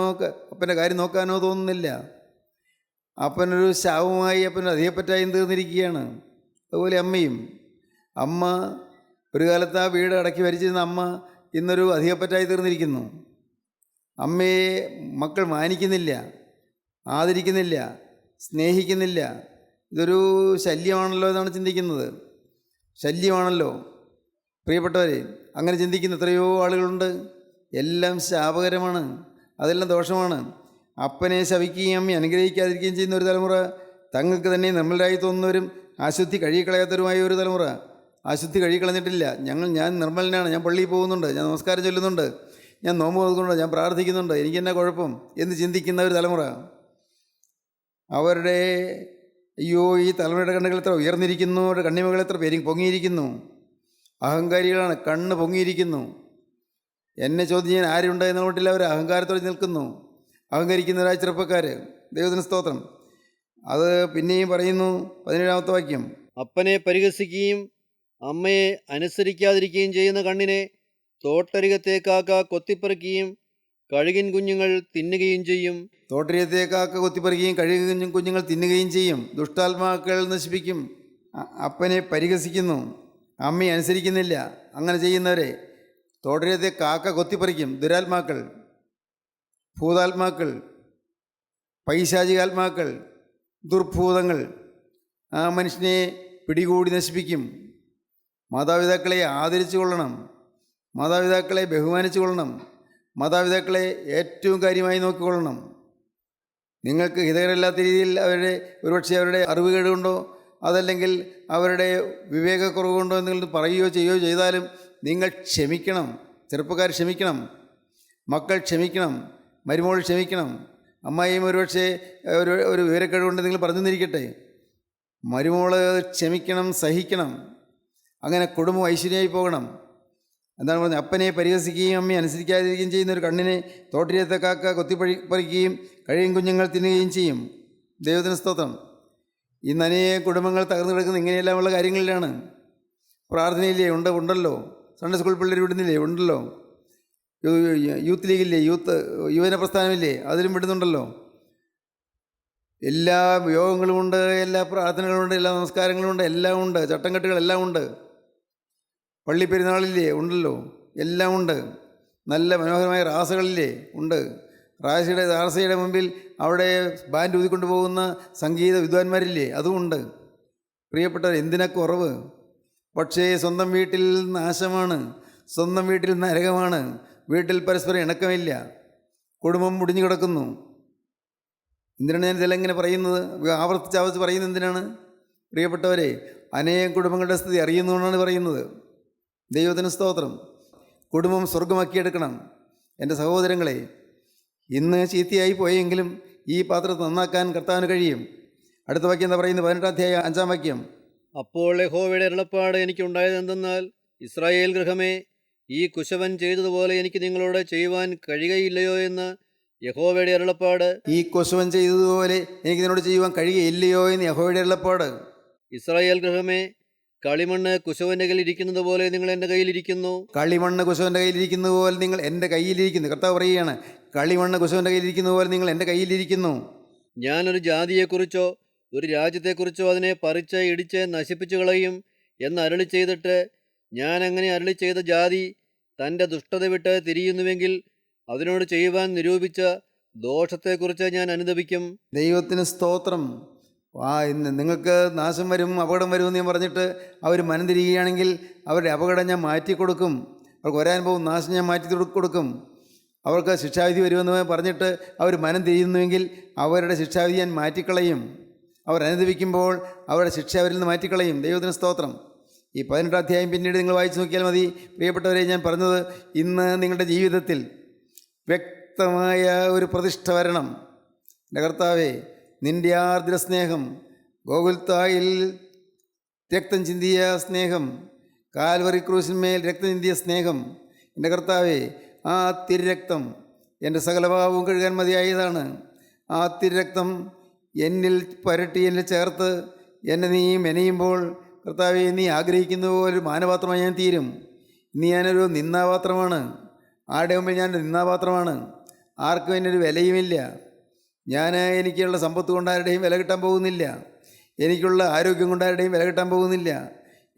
അപ്പൻ്റെ കാര്യം നോക്കാനോ തോന്നുന്നില്ല. അപ്പനൊരു ശാപമായി, അപ്പനൊരു അധികപ്പറ്റായും തീർന്നിരിക്കുകയാണ്. അതുപോലെ അമ്മയും. അമ്മ ഒരു കാലത്ത് ആ വീട് അടക്കി ഭരിച്ചിരുന്ന അമ്മ ഇന്നൊരു അധികപ്പറ്റായി തീർന്നിരിക്കുന്നു. അമ്മയെ മക്കൾ മാനിക്കുന്നില്ല, ആദരിക്കുന്നില്ല, സ്നേഹിക്കുന്നില്ല. ഇതൊരു ശല്യമാണല്ലോ എന്നാണ് ചിന്തിക്കുന്നത്. ശല്യമാണല്ലോ. പ്രിയപ്പെട്ടവരെ, അങ്ങനെ ചിന്തിക്കുന്ന എത്രയോ ആളുകളുണ്ട്. എല്ലാം ശാപകരമാണ്, അതെല്ലാം ദോഷമാണ്. അപ്പനെ ശപിക്കുകയും അമ്മയെ അനുഗ്രഹിക്കാതിരിക്കുകയും ചെയ്യുന്ന ഒരു തലമുറ. തങ്ങൾക്ക് തന്നെ നിർമ്മലരായി തോന്നുന്നവരും അശുദ്ധി കഴുകിക്കളയാത്തവരുമായ ഒരു തലമുറ. അശുദ്ധി കഴുകിക്കളഞ്ഞിട്ടില്ല. ഞാൻ നിർമ്മലനാണ്, ഞാൻ പള്ളിയിൽ പോകുന്നുണ്ട്, ഞാൻ നമസ്കാരം ചൊല്ലുന്നുണ്ട്, ഞാൻ നോമ്പ് നോക്കുന്നുണ്ട്, ഞാൻ പ്രാർത്ഥിക്കുന്നുണ്ട്, എനിക്കെന്നാ കുഴപ്പം എന്ന് ചിന്തിക്കുന്ന ഒരു തലമുറ. അവരുടെ അയ്യോ, ഈ തലമുറയുടെ കണ്ണുകൾ എത്ര ഉയർന്നിരിക്കുന്നു, അവരുടെ കണ്ണിമകൾ എത്ര പൊങ്ങിയിരിക്കുന്നു. അഹങ്കാരികളാണ്, കണ്ണ് പൊങ്ങിയിരിക്കുന്നു. എന്നെ ചോദ്യം ചെയ്യാൻ ആരുണ്ട് എന്ന് പറഞ്ഞിട്ടില്ല, അവർ അഹങ്കാരത്തോടെ നിൽക്കുന്നു. അഹങ്കരിക്കുന്നവരായ ചെറുപ്പക്കാർ. ദൈവത്തിന് സ്തോത്രം. അത് പിന്നെയും പറയുന്നു, 17-ാമത്തെ വാക്യം. അപ്പനെ പരിഹസിക്കുകയും അമ്മയെ അനുസരിക്കാതിരിക്കുകയും ചെയ്യുന്ന കണ്ണിനെ തോട്ടരികത്തെ കാക്ക കൊത്തിപ്പറിക്കുകയും കഴുകിൻ കുഞ്ഞുങ്ങൾ തിന്നുകയും ചെയ്യും. തോട്ടരികത്തെ കാക്ക കൊത്തിപ്പറിക്കുകയും കഴുകിൻ കുഞ്ഞുങ്ങൾ തിന്നുകയും ചെയ്യും. ദുഷ്ടാത്മാക്കൾ നശിപ്പിക്കും. അപ്പനെ പരിഹസിക്കുന്നു, അമ്മയെ അനുസരിക്കുന്നില്ല. അങ്ങനെ ചെയ്യുന്നവരെ തോട്ടരികത്തെ കാക്ക കൊത്തിപ്പറിക്കും. ദുരാത്മാക്കൾ, ഭൂതാത്മാക്കൾ, പൈശാചികാത്മാക്കൾ, ദുർഭൂതങ്ങൾ ആ മനുഷ്യനെ പിടികൂടി നശിപ്പിക്കും. മാതാപിതാക്കളെ ആദരിച്ചു കൊള്ളണം, മാതാപിതാക്കളെ ബഹുമാനിച്ചു കൊള്ളണം, മാതാപിതാക്കളെ ഏറ്റവും കാര്യമായി നോക്കിക്കൊള്ളണം. നിങ്ങൾക്ക് ഹിതകരമില്ലാത്ത രീതിയിൽ ഒരുപക്ഷെ അവരുടെ അറിവുകേട് കൊണ്ടോ അതല്ലെങ്കിൽ അവരുടെ വിവേകക്കുറവ് കൊണ്ടോ എന്തെങ്കിലും പറയുകയോ ചെയ്യുകയോ ചെയ്താലും നിങ്ങൾ ക്ഷമിക്കണം. ചെറുപ്പക്കാർ ക്ഷമിക്കണം, മക്കൾ ക്ഷമിക്കണം, മരുമോൾ ക്ഷമിക്കണം. അമ്മായിയും ഒരുപക്ഷെ ഒരു വിവരക്കേട് കൊണ്ട് നിങ്ങൾ പറഞ്ഞു തന്നിരിക്കട്ടെ. മരുമോള് ക്ഷമിക്കണം, സഹിക്കണം. അങ്ങനെ കുടുംബം ഐശ്വര്യമായി പോകണം. എന്താണ് പറഞ്ഞത്? അപ്പനെ പരിഹസിക്കുകയും അമ്മയെ അനുസരിക്കാതിരിക്കുകയും ചെയ്യുന്ന ഒരു കണ്ണിനെ തോട്ടരികത്തെ കാക്ക കൊത്തിപ്പറിക്കുകയും കഴിയും കുഞ്ഞുങ്ങൾ തിന്നുകയും ചെയ്യും. ദൈവത്തിന് സ്തോത്രം. ഇന്ന് അനേകം കുടുംബങ്ങൾ തകർന്നു കിടക്കുന്ന ഇങ്ങനെയെല്ലാമുള്ള കാര്യങ്ങളിലാണ്. പ്രാർത്ഥനയില്ലേ? ഉണ്ടല്ലോ. സൺഡേ സ്കൂൾ പിള്ളേർ വിടുന്നില്ലേ? ഉണ്ടല്ലോ. യൂത്ത് ലീഗില്ലേ? യുവജന പ്രസ്ഥാനമില്ലേ? അതിലും വിടുന്നുണ്ടല്ലോ. എല്ലാ യോഗങ്ങളുമുണ്ട്, എല്ലാ പ്രാർത്ഥനകളുമുണ്ട്, എല്ലാ നമസ്കാരങ്ങളുമുണ്ട്, എല്ലാം ഉണ്ട്. ചട്ടംകെട്ടുകളെല്ലാം ഉണ്ട്. പള്ളി പെരുന്നാളില്ലേ? ഉണ്ടല്ലോ. എല്ലാം ഉണ്ട്. നല്ല മനോഹരമായ റാസകളില്ലേ? ഉണ്ട്. റാസയുടെ മുമ്പിൽ അവിടെ ബാൻഡ് ഊതിക്കൊണ്ട് പോകുന്ന സംഗീത വിദ്വാൻമാരില്ലേ? അതുമുണ്ട്. പ്രിയപ്പെട്ടവർ, എന്തിനാ കുറവ്? പക്ഷേ സ്വന്തം വീട്ടിൽ നാശമാണ്, സ്വന്തം വീട്ടിൽ നരകമാണ്. വീട്ടിൽ പരസ്പരം ഇണക്കമില്ല, കുടുംബം മുടിഞ്ഞു കിടക്കുന്നു. എന്തിനാണ് ഞാൻ ഇതെല്ലാം ഇങ്ങനെ പറയുന്നത്? ആവർത്തിച്ച് പറയുന്നത് എന്തിനാണ്? പ്രിയപ്പെട്ടവരെ, അനേകം കുടുംബങ്ങളുടെ സ്ഥിതി അറിയുന്നതുകൊണ്ടാണ് പറയുന്നത്. ദൈവത്തിന് സ്തോത്രം. കുടുംബം സ്വർഗമാക്കിയെടുക്കണം. എൻ്റെ സഹോദരങ്ങളെ, ഇന്ന് ചീത്തയായി പോയെങ്കിലും ഈ പാത്രത്തെ നന്നാക്കാൻ കർത്താവിന് കഴിയും. അടുത്ത വാക്യം എന്താ പറയുന്നത്? 18-ാം അധ്യായം 5-ാം വാക്യം. അപ്പോൾ യഹോവയുടെ അരുളപ്പാട് എനിക്കുണ്ടായതെന്തെന്നാൽ, ഇസ്രായേൽ ഗൃഹമേ, ഈ കുശവൻ ചെയ്തതുപോലെ എനിക്ക് നിങ്ങളോട് ചെയ്യുവാൻ കഴിയുകയില്ലയോ എന്ന് യഹോവയുടെ അരുളപ്പാട്. ഈ കൊശവൻ ചെയ്തതുപോലെ എനിക്ക് നിന്നോട് ചെയ്യുവാൻ കഴിയുകയില്ലയോ എന്ന് യഹോവയുടെ അരുളപ്പാട്. ഇസ്രായേൽ ഗൃഹമേ, കളിമണ്ണ് കുശവന്റെ കയ്യിൽ ഇരിക്കുന്നത് പോലെ നിങ്ങൾ എൻ്റെ കയ്യിലിരിക്കുന്നു. കളിമണ്ണ് കുശവൻ്റെ കയ്യിലിരിക്കുന്നത് പോലെ നിങ്ങൾ എൻ്റെ കയ്യിലിരിക്കുന്നു. കർത്താവ് പറയുകയാണ്, കളിമണ്ണ് കുശവൻ്റെ കയ്യിലിരിക്കുന്നത് പോലെ നിങ്ങൾ എൻ്റെ കയ്യിലിരിക്കുന്നു. ഞാനൊരു ജാതിയെക്കുറിച്ചോ ഒരു രാജ്യത്തെക്കുറിച്ചോ അതിനെ പറിച്ച് ഇടിച്ച് നശിപ്പിച്ചു കളയും എന്ന് അരുളി ചെയ്തിട്ട്, ഞാൻ അങ്ങനെ അരുളി ചെയ്ത ജാതി തൻ്റെ ദുഷ്ടത വിട്ട് തിരിയുന്നുവെങ്കിൽ അതിനോട് ചെയ്യുവാൻ നിരൂപിച്ച ദോഷത്തെക്കുറിച്ച് ഞാൻ അനുതപിക്കും. ദൈവത്തിന് സ്തോത്രം. ഇന്ന് നിങ്ങൾക്ക് നാശം വരും, അപകടം വരുമെന്ന് ഞാൻ പറഞ്ഞിട്ട് അവർ മനം തിരികുകയാണെങ്കിൽ അവരുടെ അപകടം ഞാൻ മാറ്റിക്കൊടുക്കും. അവർക്ക് വരാൻ പോകും നാശം ഞാൻ മാറ്റി കൊടുക്കും. അവർക്ക് ശിക്ഷാവിധി വരുമെന്ന് പറഞ്ഞിട്ട് അവർ മനം തിരിയുന്നുവെങ്കിൽ അവരുടെ ശിക്ഷാവിധി ഞാൻ മാറ്റിക്കളയും. അവർ അനുദപിക്കുമ്പോൾ അവരുടെ ശിക്ഷ അവരിൽ നിന്ന് മാറ്റിക്കളയും. ദൈവത്തിന് സ്തോത്രം. ഈ 18 അധ്യായം പിന്നീട് നിങ്ങൾ വായിച്ചു നോക്കിയാൽ മതി. പ്രിയപ്പെട്ടവരെ, ഞാൻ പറഞ്ഞത്, ഇന്ന് നിങ്ങളുടെ ജീവിതത്തിൽ വ്യക്തമായ ഒരു പ്രതിഷ്ഠ വരണം. എൻ്റെ കർത്താവേ, നിൻ്റെ ആർദ്ര സ്നേഹം, ഗോകുൽത്തായിൽ രക്തം ചിന്തിയ സ്നേഹം, കാൽവറി ക്രൂശിന്മേൽ രക്തം ചിന്തിയ സ്നേഹം, എൻ്റെ കർത്താവേ, ആ തിരുരക്തം എൻ്റെ സകലഭാവവും കഴുകാൻ മതിയായതാണ്. ആ തിരുരക്തം എന്നിൽ പരട്ടി എന്നിൽ ചേർത്ത് എന്നെ നീ മെനയുമ്പോൾ കർത്താവേ, നീ ആഗ്രഹിക്കുന്ന പോലെ ഒരു മാനപാത്രമായി ഞാൻ തീരും. ഇന്ന് ഞാനൊരു നിന്നാപാത്രമാണ്. ആരുടെ മുമ്പിൽ ഞാനൊരു നിന്നാപാത്രമാണ്. ആർക്കും എന്നൊരു വിലയുമില്ല. എനിക്കുള്ള സമ്പത്ത് കൊണ്ട് ആരുടെയും വില കിട്ടാൻ പോകുന്നില്ല. എനിക്കുള്ള ആരോഗ്യം കൊണ്ട് ആരുടെയും വില കിട്ടാൻ പോകുന്നില്ല.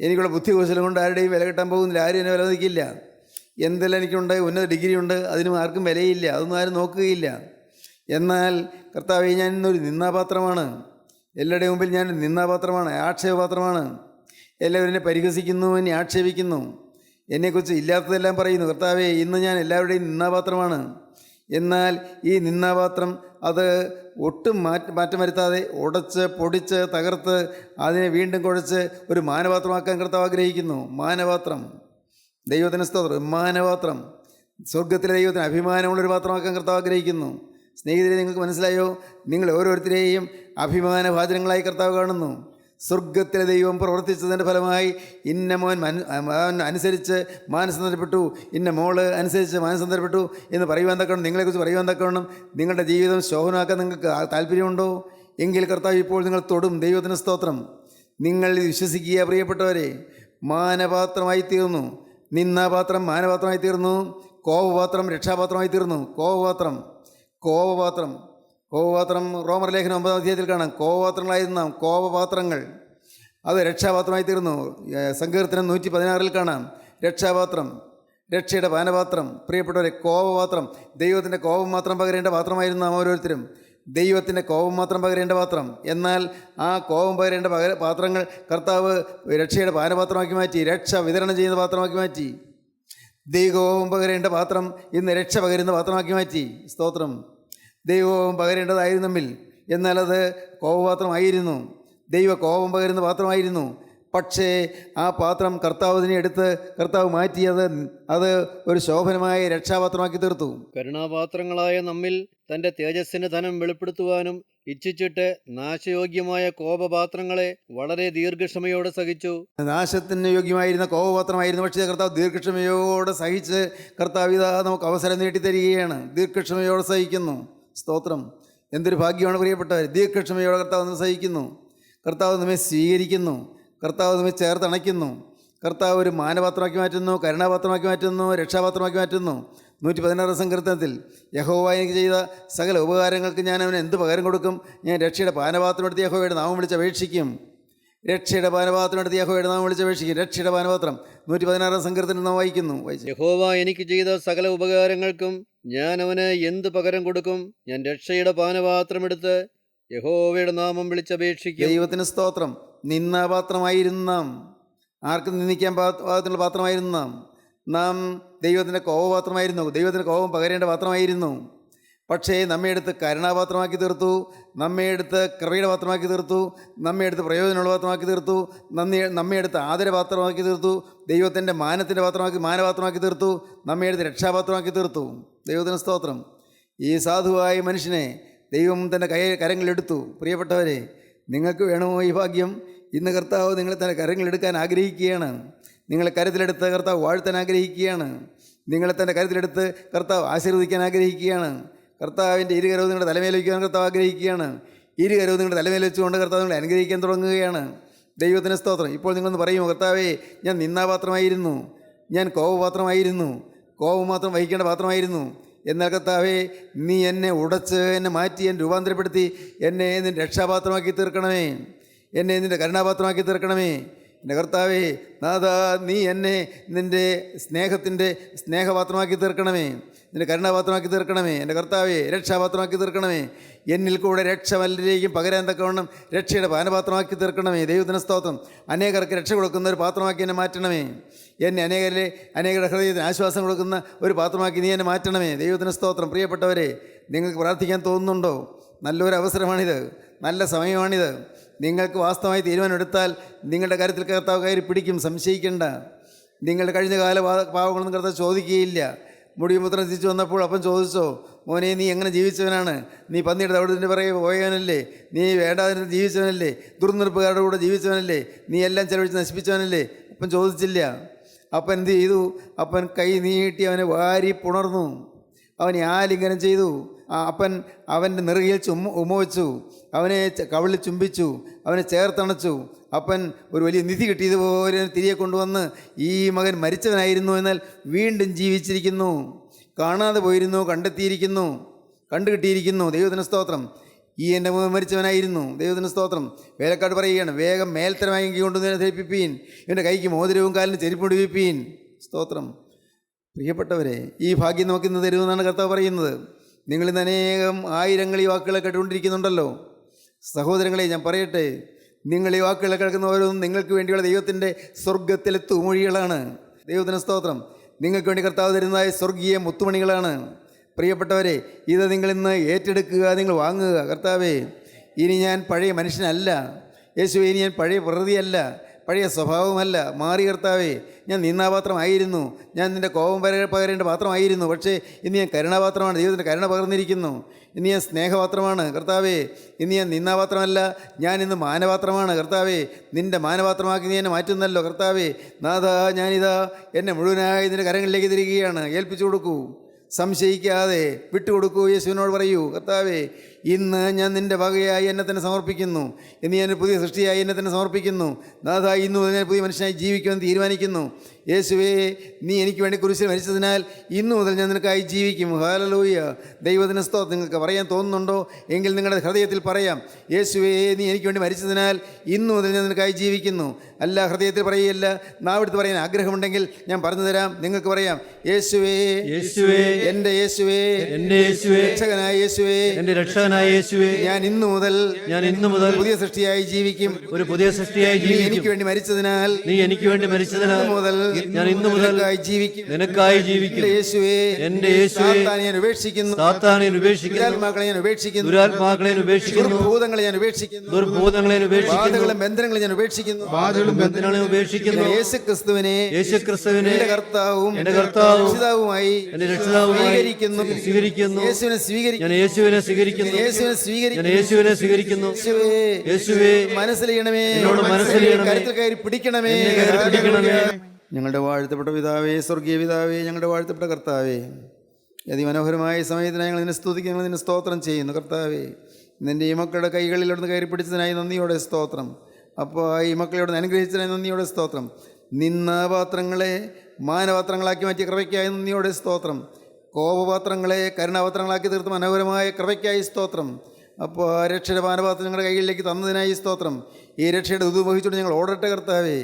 എനിക്കുള്ള ബുദ്ധികൗശലം കൊണ്ട് ആരുടെയും വില കിട്ടാൻ പോകുന്നില്ല. ആരും എന്നെ വില നിൽക്കില്ല. എന്തെല്ലാം എനിക്കുണ്ട്, ഉന്നത ഡിഗ്രി ഉണ്ട്, അതിനും ആർക്കും വിലയില്ല. അതൊന്നും ആരും നോക്കുകയില്ല. എന്നാൽ കർത്താവേ, ഞാൻ ഇന്നൊരു നിന്നാപാത്രമാണ്. എല്ലാവരുടെയും മുമ്പിൽ ഞാൻ നിന്നാപാത്രമാണ്, ആക്ഷേപപാത്രമാണ്. എല്ലാവരും എന്നെ പരിഹസിക്കുന്നു, എന്നെ ആക്ഷേപിക്കുന്നു, എന്നെക്കുറിച്ച് ഇല്ലാത്തതെല്ലാം പറയുന്നു. കർത്താവേ, ഇന്ന് ഞാൻ എല്ലാവരുടെയും നിന്നാപാത്രമാണ്. എന്നാൽ ഈ നിന്നാപാത്രം അത് ഒട്ടും മാറ്റം വരുത്താതെ ഉടച്ച് പൊടിച്ച് തകർത്ത് അതിനെ വീണ്ടും കുഴച്ച് ഒരു മാനപാത്രമാക്കാൻ കർത്താവ് ആഗ്രഹിക്കുന്നു. മാനപാത്രം. ദൈവത്തിന് സ്തോത്രം. മാനപാത്രം. സ്വർഗത്തിലെ ദൈവത്തിന് അഭിമാനമുള്ളൊരു പാത്രമാക്കാൻ കർത്താവ് ആഗ്രഹിക്കുന്നു. സ്നേഹിതരെ, നിങ്ങൾക്ക് മനസ്സിലായോ? നിങ്ങൾ ഓരോരുത്തരെയും അഭിമാനഭാജനങ്ങളായി കർത്താവ് കാണുന്നു. സ്വർഗത്തിലെ ദൈവം പ്രവർത്തിച്ചതിൻ്റെ ഫലമായി ഇന്ന മോൻ അനുസരിച്ച് മാനസാന്തരപ്പെട്ടു, ഇന്ന മോള് അനുസരിച്ച് മാനസാന്തരപ്പെട്ടു എന്ന് പറയുവാൻ തക്കണം. നിങ്ങളെക്കുറിച്ച് പറയുവാൻ തക്കണം. നിങ്ങളുടെ ജീവിതം ശോഭനമാക്കാൻ നിങ്ങൾക്ക് താല്പര്യമുണ്ടോ? എങ്കിൽ കർത്താവ് ഇപ്പോൾ നിങ്ങൾ തൊടും. ദൈവത്തിന് സ്തോത്രം. നിങ്ങൾ വിശ്വസിക്കുക പ്രിയപ്പെട്ടവരെ. മാനപാത്രമായി തീർന്നു. നിന്നാപാത്രം മാനപാത്രമായി തീർന്നു. കോപപാത്രം രക്ഷാപാത്രമായി തീർന്നു. കോപപാത്രം റോമർ ലേഖനം 9-ാം അധ്യായത്തിൽ കാണാം. കോപപാത്രങ്ങളായിരുന്ന കോപപാത്രങ്ങൾ അത് രക്ഷാപാത്രമായി തീർന്നു. സങ്കീർത്തനം 116 കാണാം. രക്ഷാപാത്രം, രക്ഷയുടെ പാനപാത്രം. പ്രിയപ്പെട്ടവരെ, കോപപാത്രം. ദൈവത്തിൻ്റെ കോപം മാത്രം പകരേണ്ട പാത്രമായിരുന്നു നാം ഓരോരുത്തരും. ദൈവത്തിൻ്റെ കോപം മാത്രം പകരേണ്ട പാത്രം. എന്നാൽ ആ കോപം പകരേണ്ട പാത്രങ്ങൾ കർത്താവ് രക്ഷയുടെ പാനപാത്രമാക്കി മാറ്റി. രക്ഷ വിതരണം ചെയ്യുന്ന പാത്രമാക്കി മാറ്റി. ദൈവകോപം പകരേണ്ട പാത്രം ഇന്ന് രക്ഷ പകരുന്ന പാത്രമാക്കി മാറ്റി. സ്തോത്രം. ദൈവകോപം പകരേണ്ടതായിരുന്നെങ്കിൽ, എന്നാൽ അത് കോപപാത്രമായിരുന്നു. ദൈവ കോപം പകരുന്ന പാത്രമായിരുന്നു. പക്ഷേ ആ പാത്രം കർത്താവിനെ എടുത്ത് കർത്താവ് മാറ്റി അത് ഒരു ശോഭനമായ രക്ഷാപാത്രമാക്കി തീർത്തു. കരുണാപാത്രങ്ങളായ നമ്മിൽ തൻ്റെ തേജസ്സിൻ്റെ ധനം വെളിപ്പെടുത്തുവാനും ഇച്ഛിച്ചിട്ട് നാശയോഗ്യമായ കോപപാത്രങ്ങളെ വളരെ ദീർഘക്ഷമയോടെ സഹിച്ചു. നാശത്തിന് യോഗ്യമായിരുന്ന കോപപാത്രമായിരുന്നു, പക്ഷേ കർത്താവ് ദീർഘക്ഷമയോടെ സഹിച്ച് കർത്താവ് ഇതാ നമുക്ക് അവസരം നീട്ടിത്തരികയാണ്. ദീർഘക്ഷമയോടെ സഹിക്കുന്നു. സ്തോത്രം. എന്തൊരു ഭാഗ്യമാണ് പ്രിയപ്പെട്ടവർ. ദീർഘക്ഷമയോടെ കർത്താവ് നമ്മെ സഹിക്കുന്നു. കർത്താവ് നമ്മെ സ്വീകരിക്കുന്നു. കർത്താവ് നമ്മെ ചേർത്തണയ്ക്കുന്നു. കർത്താവ് ഒരു മാനപാത്രമാക്കി മാറ്റുന്നു, കരുണാപാത്രമാക്കി മാറ്റുന്നു, രക്ഷാപാത്രമാക്കി മാറ്റുന്നു. 116 സങ്കീർത്തനത്തിൽ യഹോവ എനിക്ക് ചെയ്ത സകല ഉപകാരങ്ങൾക്ക് ഞാൻ അവന് എന്ത് പകരം കൊടുക്കും? ഞാൻ രക്ഷയുടെ പാനപാത്രമെടുത്ത് യഹോവയുടെ നാമം വിളിച്ചപേക്ഷിക്കും. രക്ഷയുടെ പാനപാത്രമെടുത്ത് യഹോവയുടെ നാമം വിളിച്ചപേക്ഷിക്കും. രക്ഷയുടെ പാനപാത്രം 116 സങ്കീർത്തനം നാം വായിക്കുന്നു. യഹോവ എനിക്ക് ചെയ്ത സകല ഉപകാരങ്ങൾക്കും ഞാൻ അവന് എന്ത് പകരം കൊടുക്കും? ഞാൻ രക്ഷയുടെ പാനപാത്രമെടുത്ത് യഹോവയുടെ നാമം വിളിച്ചപേക്ഷിക്കും. ദൈവത്തിന് സ്തോത്രം. നിന്നാപാത്രമായിരുന്നു നാം. ആർക്കും നിന്ദിക്കാൻ പാകത്തിനുള്ള പാത്രമായിരുന്നു നാം. ദൈവത്തിൻ്റെ കോപപാത്രമായിരുന്നു. ദൈവത്തിൻ്റെ കോപം പകരേണ്ട പാത്രമായിരുന്നു. പക്ഷേ നമ്മെ എടുത്ത് കരുണാപാത്രമാക്കി തീർത്തു. നമ്മെ എടുത്ത് കൃപയുടെ പാത്രമാക്കി തീർത്തു. നമ്മെ എടുത്ത് പ്രയോജനമുള്ള പാത്രമാക്കി തീർത്തു. നമ്മെ എടുത്ത് ആദരപാത്രമാക്കി തീർത്തു. ദൈവത്തിൻ്റെ മാനത്തിൻ്റെ മാനപാത്രമാക്കി തീർത്തു. നമ്മെ എടുത്ത് രക്ഷാപാത്രമാക്കി തീർത്തു. ദൈവത്തിന് സ്തോത്രം. ഈ സാധുവായ മനുഷ്യനെ ദൈവം തൻ്റെ കരങ്ങളിലെടുത്തു. പ്രിയപ്പെട്ടവരെ, നിങ്ങൾക്ക് വേണമോ ഈ ഭാഗ്യം? ഇന്ന് കർത്താവ് നിങ്ങളെ തന്നെ കരങ്ങളെടുക്കാൻ ആഗ്രഹിക്കുകയാണ്. നിങ്ങളെ കരുത്തിലെടുത്ത് കർത്താവ് വാഴ്ത്താൻ ആഗ്രഹിക്കുകയാണ്. നിങ്ങളെ തന്നെ കരുത്തിലെടുത്ത് കർത്താവ് ആശീർവദിക്കാൻ ആഗ്രഹിക്കുകയാണ്. കർത്താവിൻ്റെ ഇരുകരവും നിങ്ങളുടെ തലമേൽ വയ്ക്കുവാൻ കർത്താവ് ആഗ്രഹിക്കുകയാണ്. ഇരുകരവും നിങ്ങളുടെ തലമേൽ വെച്ചുകൊണ്ട് കർത്താവ് നിങ്ങളെ അനുഗ്രഹിക്കാൻ തുടങ്ങുകയാണ്. ദൈവത്തിന് സ്തോത്രം. ഇപ്പോൾ നിങ്ങളൊന്ന് പറയുമോ, കർത്താവേ, ഞാൻ നിന്ദാപാത്രമായിരുന്നു, ഞാൻ കോപപാത്രമായിരുന്നു, കോപം മാത്രം വഹിക്കേണ്ട പാത്രമായിരുന്നു. എന്നാൽ കർത്താവേ, നീ എന്നെ ഉടച്ച് എന്നെ മാറ്റി എന്നെ രൂപാന്തരപ്പെടുത്തി എന്നെ നിൻ്റെ രക്ഷാപാത്രമാക്കി തീർക്കണമേ, എന്നെ നിൻ്റെ കരുണാപാത്രമാക്കി തീർക്കണമേ. എൻ്റെ കർത്താവേ, നാഥാ, നീ എന്നെ നിൻ്റെ സ്നേഹത്തിൻ്റെ സ്നേഹപാത്രമാക്കി തീർക്കണമേ, നിൻ്റെ കരുണാപാത്രമാക്കി തീർക്കണമേ. എൻ്റെ കർത്താവേ, രക്ഷാപാത്രമാക്കി തീർക്കണമേ. എന്നിൽ കൂടെ രക്ഷ വല്ലരിലേക്കും പകരാൻ തക്കവണ്ണം രക്ഷയുടെ പാനപാത്രമാക്കി തീർക്കണമേ. ദൈവത്തിന് സ്തോത്രം. അനേകർക്ക് രക്ഷ കൊടുക്കുന്ന ഒരു പാത്രമാക്കി എന്നെ മാറ്റണമേ. എന്നെ അനേകരുടെ ഹൃദയത്തിന് ആശ്വാസം കൊടുക്കുന്ന ഒരു പാത്രമാക്കി നീ എന്നെ മാറ്റണമേ. ദൈവത്തിന് സ്തോത്രം. പ്രിയപ്പെട്ടവരെ, നിങ്ങൾക്ക് പ്രാർത്ഥിക്കാൻ തോന്നുന്നുണ്ടോ? നല്ലൊരു അവസരമാണിത്, നല്ല സമയമാണിത്. നിങ്ങൾക്ക് വാസ്തവമായി തീരുമാനമെടുത്താൽ നിങ്ങളുടെ കാര്യത്തിൽ കർത്താവ് കയറി പിടിക്കും, സംശയിക്കേണ്ട. നിങ്ങളുടെ കഴിഞ്ഞ കാല പാവങ്ങളൊന്നും കർത്താവ് ചോദിക്കുകയില്ല. മുടിയുമുത്രം തിരിച്ചു വന്നപ്പോൾ അപ്പം ചോദിച്ചോ, മോനെ, നീ എങ്ങനെ ജീവിച്ചവനാണ്? നീ പന്നിയുടെ തവിടിൻ്റെ പിറകെ പോയവനല്ലേ? നീ വേണ്ടാതിന് ജീവിച്ചവനല്ലേ? ദുർനിർപ്പുകാരുടെ കൂടെ ജീവിച്ചവനല്ലേ? നീ എല്ലാം ചെലവഴിച്ച് നശിപ്പിച്ചവനല്ലേ? അപ്പം ചോദിച്ചില്ല. അപ്പൻ എന്ത് ചെയ്തു? അപ്പൻ കൈ നീട്ടി അവനെ വാരി പുണർന്നു, അവനെ ആലിംഗനം ചെയ്തു. അപ്പൻ അവൻ്റെ നെറുകയിൽ ഉമ്മ വെച്ചു, അവനെ കവിളിൽ ചുംബിച്ചു, അവനെ ചേർത്തണച്ചു. അപ്പൻ ഒരു വലിയ നിധി കിട്ടിയതുപോലെ തിരികെ കൊണ്ടുവന്ന്, ഈ മകൻ മരിച്ചവനായിരുന്നു, എന്നാൽ വീണ്ടും ജീവിച്ചിരിക്കുന്നു, കാണാതെ പോയിരുന്നു, കണ്ടുകിട്ടിയിരിക്കുന്നു. ദൈവത്തിന് സ്തോത്രം. ഈ എൻ്റെ മരിച്ചവനായിരുന്നു. ദൈവത്തിന് സ്തോത്രം. വേലക്കാട് പറയുകയാണ്, വേഗം മേൽത്തരമായി കൊണ്ടുവന്ന് ധരിപ്പിപ്പീൻ, ഇവൻ്റെ കൈക്ക് മോതിരവും കാലിന് ചെരുപ്പ് പിടിപ്പിപ്പീൻ. സ്തോത്രം. പ്രിയപ്പെട്ടവരെ, ഈ ഭാഗ്യം നമുക്ക് ഇന്ന് തരുമെന്നാണ് കർത്താവ് പറയുന്നത്. നിങ്ങളിന്ന് അനേകം ആയിരങ്ങൾ ഈ വാക്കുകളെ കേട്ടുകൊണ്ടിരിക്കുന്നുണ്ടല്ലോ. സഹോദരങ്ങളെ, ഞാൻ പറയട്ടെ, നിങ്ങൾ ഈ വാക്കുകളെ കേൾക്കുന്ന ഓരോന്നും നിങ്ങൾക്ക് വേണ്ടിയുള്ള ദൈവത്തിൻ്റെ സ്വർഗത്തിലെ തൂമൊഴികളാണ്. ദൈവത്തിന് സ്തോത്രം. നിങ്ങൾക്ക് വേണ്ടി കർത്താവ് തരുന്നതായ സ്വർഗീയ മുത്തുമണികളാണ്. പ്രിയപ്പെട്ടവരെ, ഇത് നിങ്ങളിന്ന് ഏറ്റെടുക്കുക, നിങ്ങൾ വാങ്ങുക. കർത്താവേ, ഇനി ഞാൻ പഴയ മനുഷ്യനല്ല. യേശുവേ, ഇനി ഞാൻ പഴയ പ്രകൃതിയല്ല, പഴയ സ്വഭാവമല്ല. മാറി കർത്താവേ. ഞാൻ നിന്നാപാത്രമായിരുന്നു, ഞാൻ നിൻ്റെ കോപം പകരേണ്ട പാത്രമായിരുന്നു. പക്ഷേ ഇന്ന് ഞാൻ കരുണാപാത്രമാണ്. ദൈവത്തിൻ്റെ കരുണ പകർന്നിരിക്കുന്നു. ഇന്ന് ഞാൻ സ്നേഹപാത്രമാണ് കർത്താവേ. ഇന്ന് ഞാൻ നിന്നാപാത്രമല്ല, ഞാൻ ഇന്ന് മാനപാത്രമാണ് കർത്താവേ. നിൻ്റെ മാനപാത്രമാക്കി നീ എന്നെ മാറ്റുന്നല്ലോ കർത്താവേ. നാഥാ, ഞാനിതാ എന്നെ മുഴുവനായി നിൻ്റെ കരങ്ങളിലേക്ക് തിരികുകയാണ്. ഏൽപ്പിച്ചു കൊടുക്കൂ, സംശയിക്കാതെ വിട്ടുകൊടുക്കൂ. യേശുവിനോട് പറയൂ, കർത്താവേ, ഇന്ന് ഞാൻ നിൻ്റെ വകയായി എന്നെ തന്നെ സമർപ്പിക്കുന്നു. ഇന്ന് ഞാൻ പുതിയ സൃഷ്ടിയായി എന്നെ തന്നെ സമർപ്പിക്കുന്നു. നാഥാ, ഇന്നു മുതൽ ഞാൻ പുതിയ മനുഷ്യനായി ജീവിക്കുമെന്ന് തീരുമാനിക്കുന്നു. യേശുവേ, നീ എനിക്ക് വേണ്ടി കുരിശിൽ മരിച്ചതിനാൽ ഇന്നു മുതൽ ഞാൻ നിനക്കായി ജീവിക്കും. ഹല്ലേലൂയ. ദൈവത്തിന് സ്തോത്രം. നിങ്ങൾക്ക് പറയാൻ തോന്നുന്നുണ്ടോ? എങ്കിൽ നിങ്ങളുടെ ഹൃദയത്തിൽ പറയാം, യേശുവേ, നീ എനിക്ക് വേണ്ടി മരിച്ചതിനാൽ ഇന്നു മുതൽ ഞാൻ നിനക്കായി ജീവിക്കുന്നു. അല്ല, ഹൃദയത്തിൽ പറയുകയല്ല, നാവെടുത്ത് പറയാൻ ആഗ്രഹമുണ്ടെങ്കിൽ ഞാൻ പറഞ്ഞു തരാം. നിങ്ങൾക്ക് പറയാം, യേശുവേ, യേശുവേ, എൻ്റെ യേശുവേ, എൻ്റെ യേശുവേ, രക്ഷകനായ യേശുവേ, എൻ്റെ രക്ഷകനായ യേശുവേ, ഞാൻ ഇന്നു മുതൽ പുതിയ സൃഷ്ടിയായി ജീവിക്കും. ഒരു പുതിയ സൃഷ്ടിയായി ജീവിക്കും. എനിക്ക് വേണ്ടി മരിച്ചതിനാൽ, നീ എനിക്ക് വേണ്ടി മരിച്ചതിനാൽ മുതൽ ഞാൻ ഇന്നു മുതൽ നിനക്കായി ജീവിക്കും. യേശുവേ, എൻ്റെ യേശുവേ, ഞാൻ ഉപേക്ഷിക്കുന്നു, ദുരാത്മാക്കളെ ഞാൻ ഉപേക്ഷിക്കുന്നു, ദുർഭൂതങ്ങളെ ഞാൻ ഉപേക്ഷിക്കുന്നു, ബാധകളും ബന്ധനങ്ങളെ ഞാൻ ഉപേക്ഷിക്കുന്നു, യേശുക്രിസ്തുവിനെ എൻ്റെ കർത്താവും രക്ഷിതാവുമായി സ്വീകരിക്കുന്നു. യേശുവിനെ സ്വീകരിക്കുന്നു. യേശുവേ, മനസ്സിലെയ്യണമേ, കരുത്തിൽ കയറി പിടിക്കണമേ. ഞങ്ങളുടെ വാഴ്ത്തപ്പെട്ട പിതാവേ, സ്വർഗീയ പിതാവേ, ഞങ്ങളുടെ വാഴ്ത്തപ്പെട്ട കർത്താവേ, അതിമനോഹരമായ സമയത്തിന് ഞങ്ങൾ നിന്നെ സ്തുതിക്കുക, ഞങ്ങൾ നിന്നെ സ്തോത്രം ചെയ്യുന്നു. കർത്താവേ, നിൻ്റെ ഈ മക്കളുടെ കൈകളിലൂടെ കയറി പിടിച്ചതിനായി നന്ദിയോടെ സ്തോത്രം. അപ്പോൾ ഈ മക്കളോട് അനുഗ്രഹിച്ചതിനായി നന്ദിയോടെ സ്തോത്രം. നിന്നാപാത്രങ്ങളെ മാനപാത്രങ്ങളാക്കി മാറ്റിയ കൃപയ്ക്കായി നന്ദിയോടെ സ്തോത്രം. കോപപാത്രങ്ങളെ കരുണാപാത്രങ്ങളാക്കി തീർത്ത് മനോഹരമായ കൃപയ്ക്കായി സ്തോത്രം. അപ്പോൾ ആ രക്ഷയുടെ പാനപാത്രം ഞങ്ങളുടെ കൈകളിലേക്ക് തന്നതിനായി സ്തോത്രം. ഈ രക്ഷയുടെ ദൂത് വഹിച്ചുകൊണ്ട് ഞങ്ങൾ ഓടട്ടെ കർത്താവേ.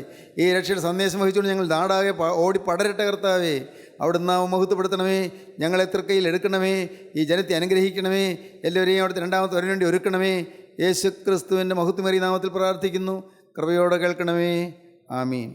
ഈ രക്ഷയുടെ സന്ദേശം വഹിച്ചുകൊണ്ട് ഞങ്ങൾ നാടാകെ ഓടി പടരട്ടെ കർത്താവേ. അവിടുന്ന് നാം മഹത്വപ്പെടുത്തണമേ, ഞങ്ങളെ തൃക്കൈയിൽ എടുക്കണമേ, ഈ ജനത്തെ അനുഗ്രഹിക്കണമേ, എല്ലാവരെയും അവിടുത്തെ രണ്ടാമത്തെ വരവിന് വേണ്ടി ഒരുക്കണമേ. യേശു ക്രിസ്തുവിൻ്റെ മഹത്വമേറിയ നാമത്തിൽ പ്രാർത്ഥിക്കുന്നു. കൃപയോടെ കേൾക്കണമേ. ആമീൻ.